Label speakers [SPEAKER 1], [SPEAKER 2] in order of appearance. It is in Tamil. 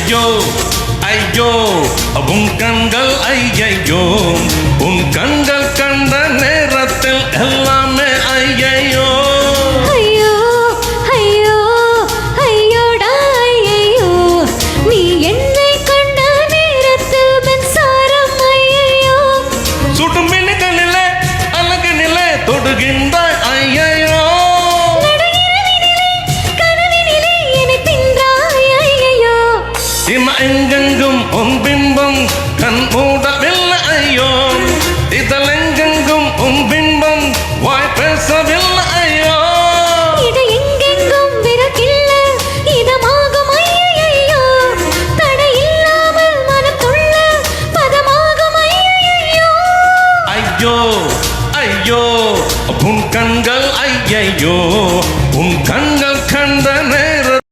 [SPEAKER 1] ஐயோ ஐயோ உன் கண்கள் ஐயையோ உன் கண்கள் கண்ட நேரத்தில் எல்லாமே ஐயையோ
[SPEAKER 2] ஐயோ ஐயோ ஐயோடா ஐயையோ நீ என்னை கண்ட நேரத்தில் மின்சாரம் ஐயையோ
[SPEAKER 1] சுடும் மின்னுகளிலே அழகினிலே தொடுகின்ற ஐயையோ எங்கெங்கும் உன் பிம்பம் கண் மூடவில்லை ஐயோ இதழெங்கெங்கும் உன் பிம்பம் வாய் பேசவில்லை ஐயோ
[SPEAKER 2] இது எங்கெங்கும் விரக்கில்ல இதமாகும் ஐயையோ தடை இல்லாமல் மனத்துள்ள பதமாகும் ஐயையோ
[SPEAKER 1] ஐயோ ஐயோ உன் கண்கள் ஐயையோ உன் கண்